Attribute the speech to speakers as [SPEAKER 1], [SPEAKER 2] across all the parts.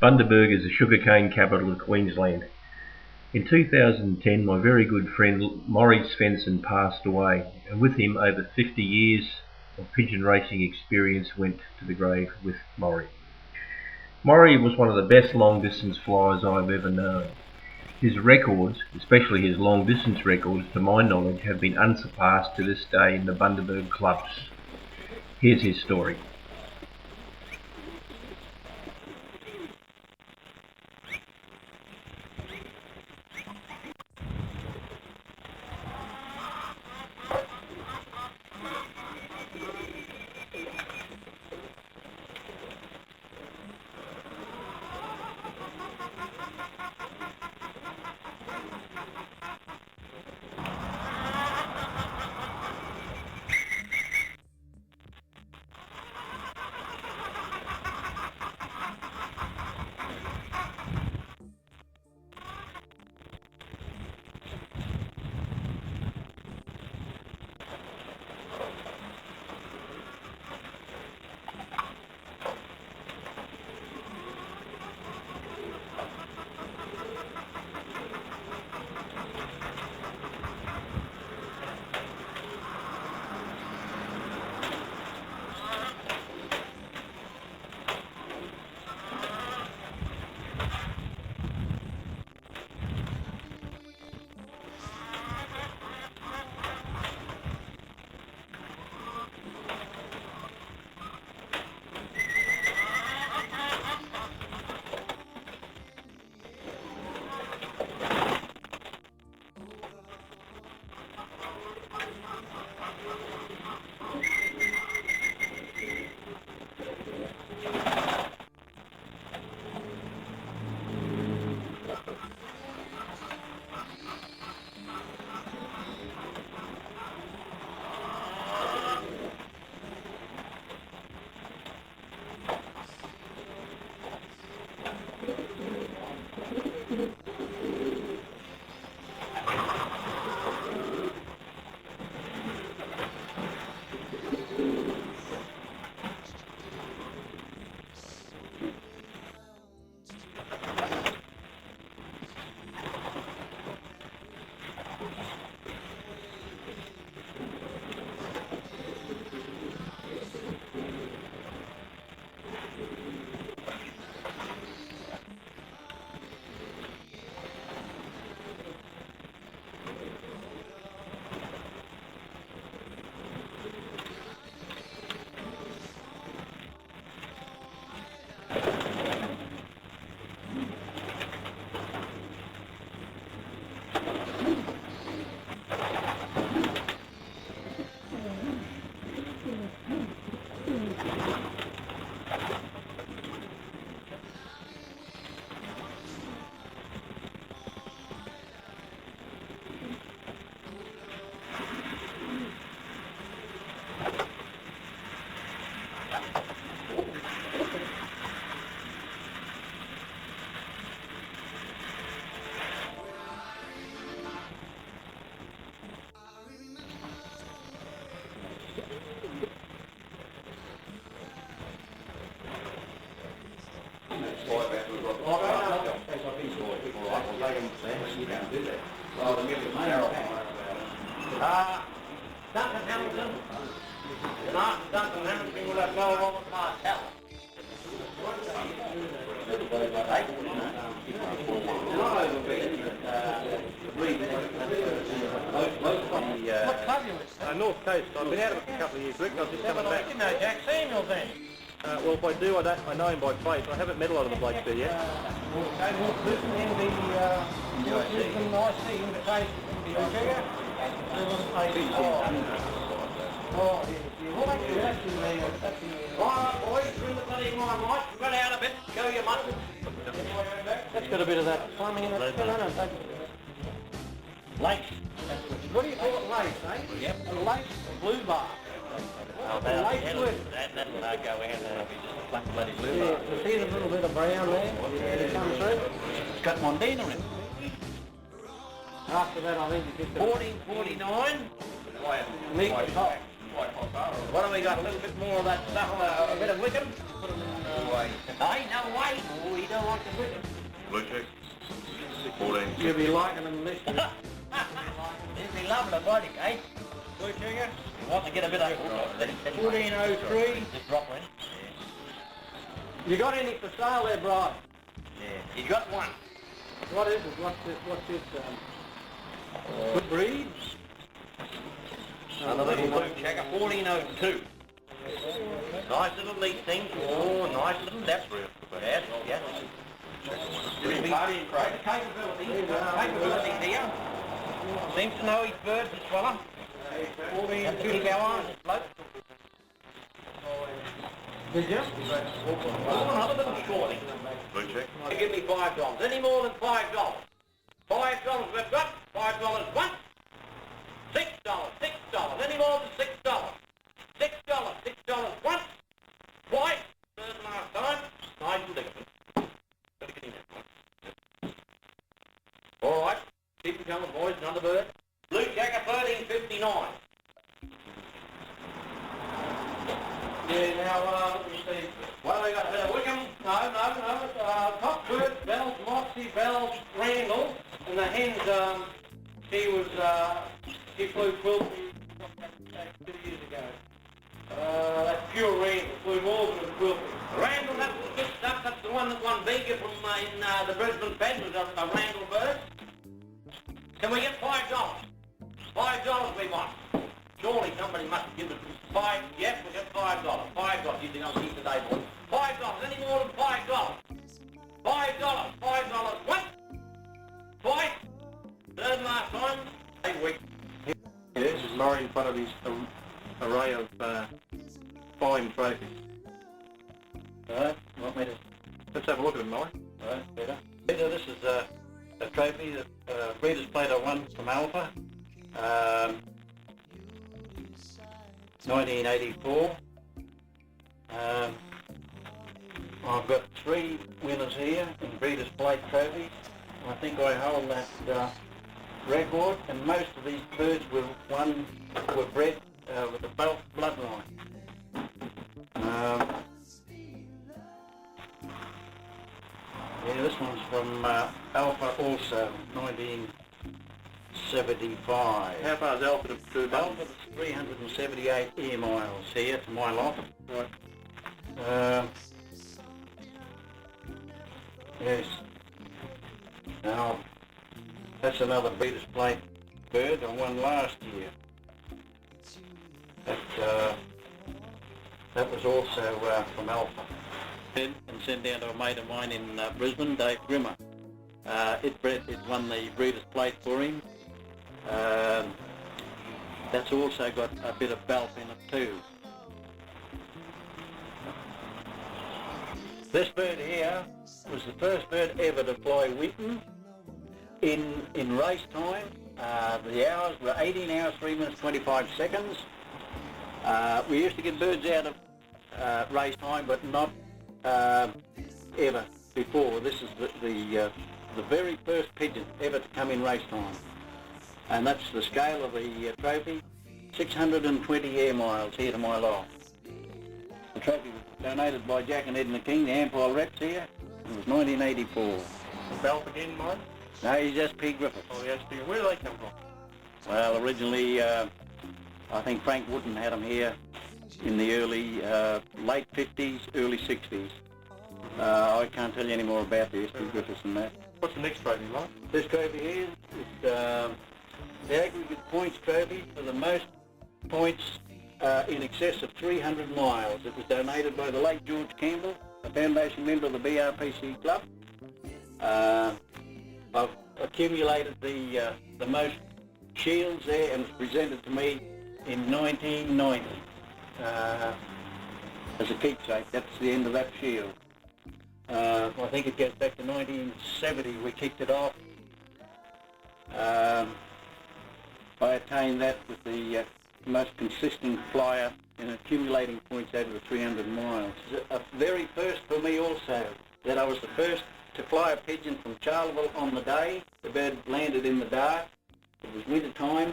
[SPEAKER 1] Bundaberg is the sugarcane capital of Queensland. In 2010, my very good friend Maurie Svensson passed away, and with him over 50 years of pigeon racing experience went to the grave with Maurie. Maurie was one of the best long-distance flyers I've ever known. His records, especially his long-distance records, to my knowledge, have been unsurpassed to this day in the Bundaberg clubs. Here's his story.
[SPEAKER 2] Duncan Hamilton. Duncan Hamilton would have gone on with Martell.
[SPEAKER 3] North Coast. I've been out of it for a couple of years, Rick. I was just coming back.
[SPEAKER 2] You know Jack Samuel then?
[SPEAKER 3] Well, if I do, I know him by face. I haven't met a lot of the blokes there yet.
[SPEAKER 2] Okay, North Brisbane in the North Brisbane IC invitation in the Sugar. Well, actually, right, boys, bring the bloody line right. Run out a bit. Go, you mustn't.
[SPEAKER 3] That's got a bit of that plumbing in it.
[SPEAKER 2] Lace. What do you call it, lace, eh? Yep. A lace blue bar.
[SPEAKER 4] That'll go in there. Just black bloody blue.
[SPEAKER 2] Yeah, you see the little bit of brown there? It comes through.
[SPEAKER 4] It's got Mondina in it.
[SPEAKER 2] After that, I think you get the
[SPEAKER 4] 1449.
[SPEAKER 2] meat top.
[SPEAKER 4] What have we got? A little bit more of that stuff, a bit of Wickham. Put them in way. Hey, no way. Oh, he don't like the wicket.
[SPEAKER 3] Blue check. 14.
[SPEAKER 2] You'll be liking them this year.
[SPEAKER 4] He'll be loving the body, eh?
[SPEAKER 2] Blue sugar?
[SPEAKER 4] He wants to get a bit of
[SPEAKER 2] 1403.
[SPEAKER 4] Just drop in.
[SPEAKER 2] You got any for sale there, Brian?
[SPEAKER 4] Yeah. He's got one.
[SPEAKER 2] What is it? What's this? Good breed?
[SPEAKER 4] Another little blue checker, 1402. Nice little neat thing. Oh, nice little depth reel. Yes, yes. Capability here. Seems to know his birds, this fella. And two go on, this bloke.
[SPEAKER 2] Did you?
[SPEAKER 4] Oh, another little shorty.
[SPEAKER 3] Blue check.
[SPEAKER 4] Give me $5. Any more than $5? $5 we've got. $5 once. $6. $6. Any more than $6? $6. $6 once. Twice. Third and last time. Nice and different. All right. Keep it coming, boys. Another bird. Blue checker, 1359.
[SPEAKER 2] Yeah, now, let me see.
[SPEAKER 4] Well, they got a bit of Wickham.
[SPEAKER 2] No. Top bird, Bells, Moxie, Bells, Randall. And the hens, she flew quilting 2 years ago. That's pure Randall. Flew more than a quilting.
[SPEAKER 4] Randall, that's the good stuff. That's the one that won bigger from in the Brisbane Fed was a Randall bird. Can we get $5? $5 we want. Surely somebody must give us $5. Yes, we get $5. $5. You think I'll keep today, boys? $5. Any more than $5? $5. $5 once. Twice. Third and last time. 8 weeks.
[SPEAKER 3] Yeah, this is Maurie in front of his array of fine trophies.
[SPEAKER 4] Want me to...
[SPEAKER 3] Let's have a look at them, Maurie.
[SPEAKER 4] Peter. Peter, this is a trophy that Breeders' Plate I won from Alpha. 1984. I've got 3 winners here in Breeders' Plate trophies. I think I hold that record, and most of these birds were bred with the Belf bloodline. Yeah, this one's from Alpha also, 1975.
[SPEAKER 3] How far is Alpha to Bundaberg?
[SPEAKER 4] Alpha, 378 air miles here to my loft.
[SPEAKER 3] Right.
[SPEAKER 4] Yes. Now, that's another Breeders' Plate bird I won last year. That was also from Alpha. And sent down to a mate of mine in Brisbane, Dave Grimmer. It won the Breeders' Plate for him. That's also got a bit of Belf in it too. This bird here was the first bird ever to fly Wheaton in race time. The hours were 18 hours, 3 minutes, 25 seconds. We used to get birds out of race time, but not ever before. This is the very first pigeon ever to come in race time. And that's the scale of the trophy, 620 air miles here to my loft. The trophy was donated by Jack and Edna King, the Ampile reps here. It was 1984.
[SPEAKER 3] Belf again, Mike?
[SPEAKER 4] No, he's SP Griffith.
[SPEAKER 3] Oh, yes, dear. Where do they come from?
[SPEAKER 4] Well, originally, I think Frank Wooden had them here in the late 50s, early 60s. I can't tell you any more about the SP Griffiths than that.
[SPEAKER 3] What's the next trophy, Mike?
[SPEAKER 4] This trophy here is the aggregate points trophy for the most points in excess of 300 miles. It was donated by the late George Campbell, a foundation member of the BRPC club. I've accumulated the most shields there, and it's presented to me in 1990 as a keepsake. That's the end of that shield. I think it goes back to 1970 we kicked it off. I attained that with the most consistent flyer in accumulating points over the 300 miles. A very first for me also, that I was the first to fly a pigeon from Charleville on the day. The bird landed in the dark. It was winter time.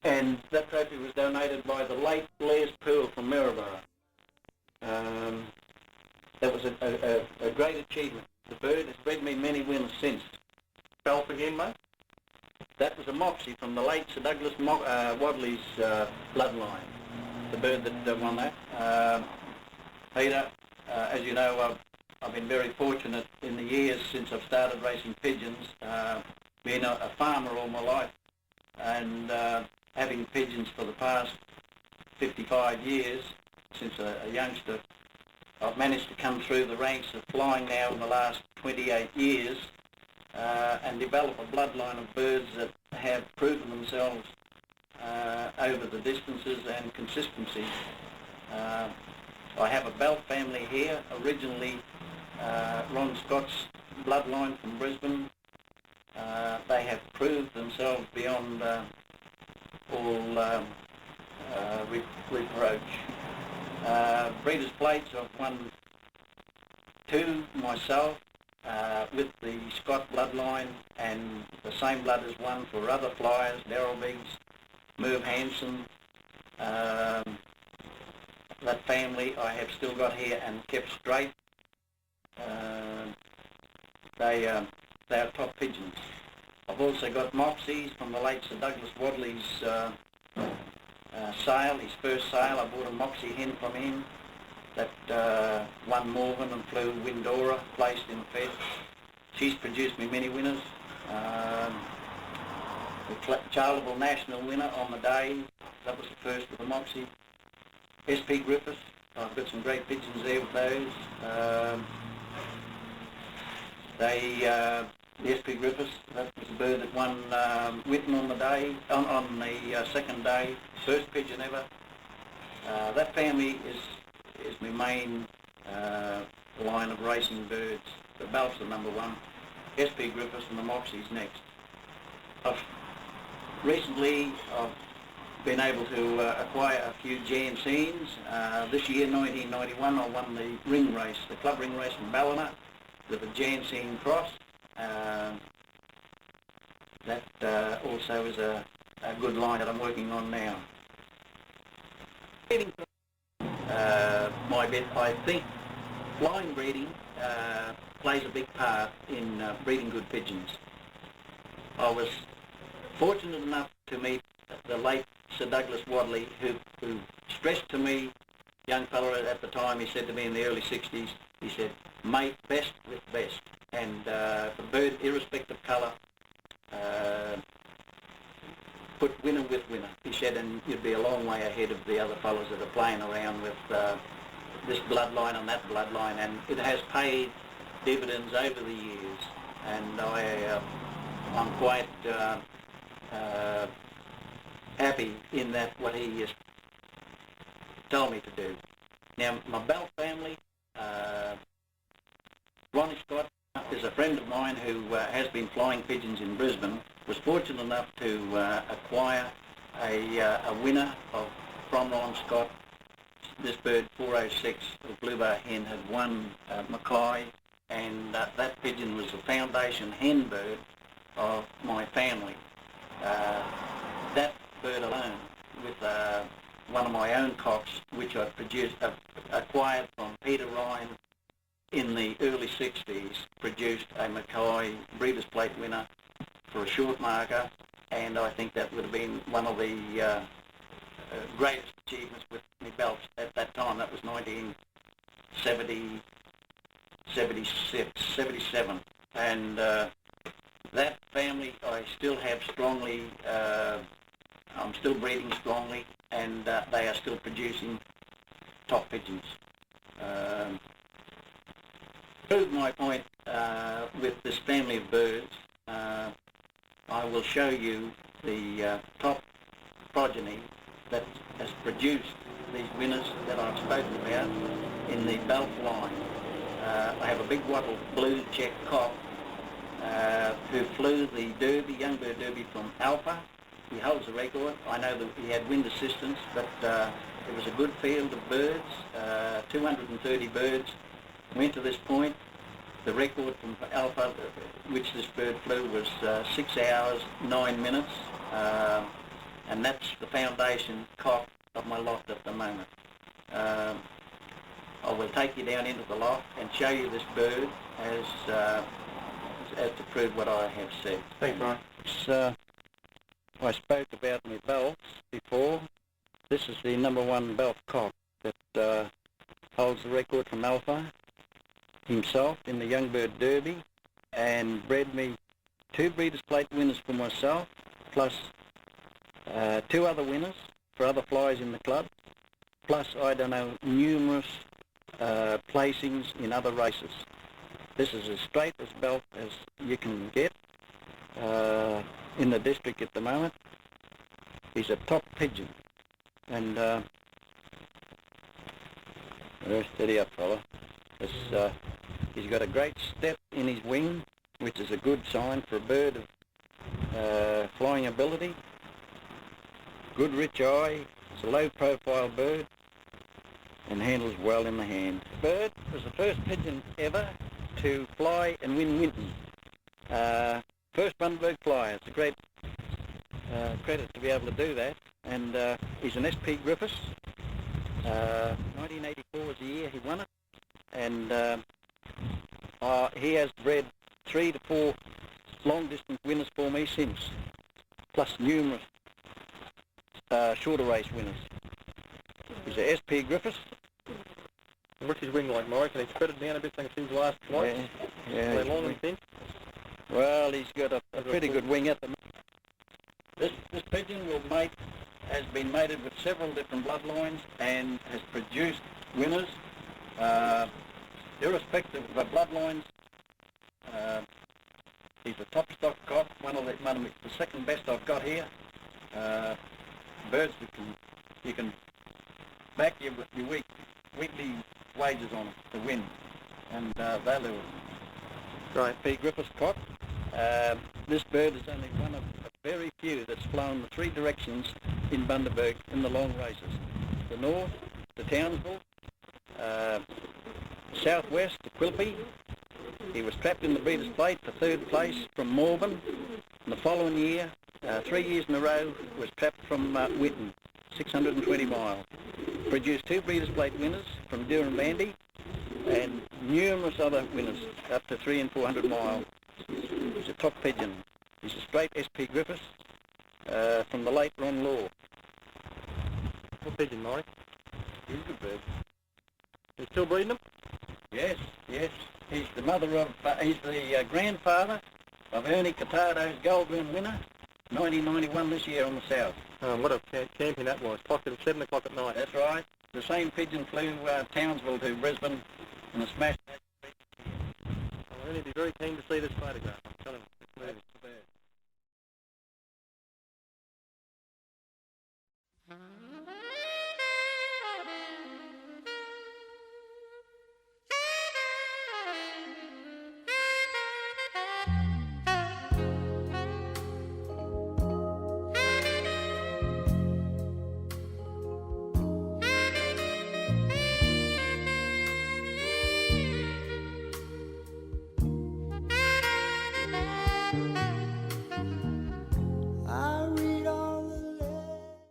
[SPEAKER 4] And that trophy was donated by the late Les Poole from Maryborough. That was a great achievement. The bird has bred me many winners since.
[SPEAKER 3] Spell again, mate?
[SPEAKER 4] That was a Moxie from the late Sir Douglas Wadley's bloodline, the bird that won that. Peter, as you know, I've been very fortunate in the years since I've started racing pigeons, being a farmer all my life, and having pigeons for the past 55 years since a youngster. I've managed to come through the ranks of flying now in the last 28 years and develop a bloodline of birds that have proven themselves over the distances and consistency. I have a Belt family here, originally Ron Scott's bloodline from Brisbane. They have proved themselves beyond all reproach. Breeders' plates, I've won 2 myself with the Scott bloodline, and the same blood as one for other flyers, Darryl Biggs, Merv Hansen. That family I have still got here and kept straight. They are top pigeons. I've also got Moxies from the late Sir Douglas Wadley's sale, his first sale. I bought a Moxie hen from him that won Morgan and flew Windora, placed in Fed. She's produced me many winners. The Charleville National winner on the day, that was the first with the Moxie. SP Griffiths, I've got some great pigeons there with those. The SP Griffiths, that was a bird that won Whitten on the day, on the second day, first pigeon ever. That family is my main line of racing birds. The Belt's the number 1, SP Griffiths and the Moxie's next. Recently I've been able to acquire a few Jansens. This year, 1991, I won the ring race, the club ring race in Ballina with a Jansen cross. That also is a good line that I'm working on now. My bit, I think flying breeding plays a big part in breeding good pigeons. I was fortunate enough to meet the late Sir Douglas Wadley, who stressed to me, young fella at the time, he said to me in the early 60s, he said, mate best with best. And the bird, irrespective of colour, put winner with winner, he said, and you'd be a long way ahead of the other fellows that are playing around with this bloodline and that bloodline, and it has paid dividends over the years, and I'm quite happy in that what he has told me to do. Now, my Belt family, Ronnie Scott is a friend of mine who has been flying pigeons in Brisbane, was fortunate enough to acquire a winner from Ron Scott. This bird, 406, the Blue Bar hen, had won Mackay, and that pigeon was the foundation hen bird of my family. That bird alone, with one of my own cocks, which I acquired from Peter Ryan in the early 60s, produced a Mackay Breeders' Plate winner for a short marker, and I think that would have been one of the greatest achievements with me Belts at that time. That was 1977, and that family I still have strongly, I'm still breeding strongly, and they are still producing top pigeons. To prove my point with this family of birds, I will show you the top progeny that has produced these winners that I've spoken about in the Belt line. I have a big wattle blue check cock who flew the Derby, Young Bird Derby from Alpha. He holds the record. I know that he had wind assistance, but it was a good field of birds, 230 birds went to this point. The record from Alpha, which this bird flew, was 6 hours, 9 minutes, and that's the foundation cock of my lot at the moment. I will take you down into the loft and show you this bird as to prove what I have said.
[SPEAKER 3] Thanks, Maurie.
[SPEAKER 4] I spoke about my belts before. This is the #1 belt cock that holds the record from Alpha himself in the Young Bird Derby, and bred me 2 Breeders' Plate winners for myself, plus 2 other winners for other flyers in the club, plus I don't know, numerous placings in other races. This is as straight as belt as you can get in the district at the moment. He's a top pigeon, and very steady up, fella. He's got a great step in his wing, which is a good sign for a bird of flying ability. Good rich eye. It's a low-profile bird and handles well in the hand. The bird was the first pigeon ever to fly and win Winton. First Bundaberg flyer. It's a great credit to be able to do that. And he's an SP Griffiths. 1984 was the year he won it. And he has bred 3 to 4 long-distance winners for me since, plus numerous shorter race winners. He's a SP Griffiths.
[SPEAKER 3] What's his wing like, Maurie? Can he spread it down a bit so you can see his last flight?
[SPEAKER 4] Yeah.
[SPEAKER 3] Are they long and thin?
[SPEAKER 4] Well, he's got a pretty good wing at the moment. This pigeon has been mated with several different bloodlines and has produced winners. Irrespective of the bloodlines, he's a top stock cock, one of the second best I've got here. Birds that you can back your weekly wages on it to win, and they'll do it.
[SPEAKER 3] Right.
[SPEAKER 4] P. Griffiths cock. This bird is only one of very few that's flown the 3 directions in Bundaberg in the long races. The north to Townsville, southwest to Quilpie. He was trapped in the Breeders' Plate for 3rd place from Morban. And the following year, 3 years in a row, was trapped from Winton, 620 miles. Produced 2 Breeders' Plate winners from Durham Bandy and numerous other winners up to 300 and 400 miles. He's a top pigeon. He's a straight SP Griffiths from the late Ron Law.
[SPEAKER 3] What pigeon, Maurie?
[SPEAKER 4] He's a good bird.
[SPEAKER 3] You still breeding them?
[SPEAKER 4] Yes. He's the he's the grandfather of Ernie Catardo's Gold Rim winner, 1991 this year on the south.
[SPEAKER 3] What a champion that was. Clocked at 7 o'clock at night.
[SPEAKER 4] That's right. The same pigeon flew Townsville to Brisbane and smashed that.
[SPEAKER 3] I'll really be very keen to see this photograph. I'm telling you. It's moving.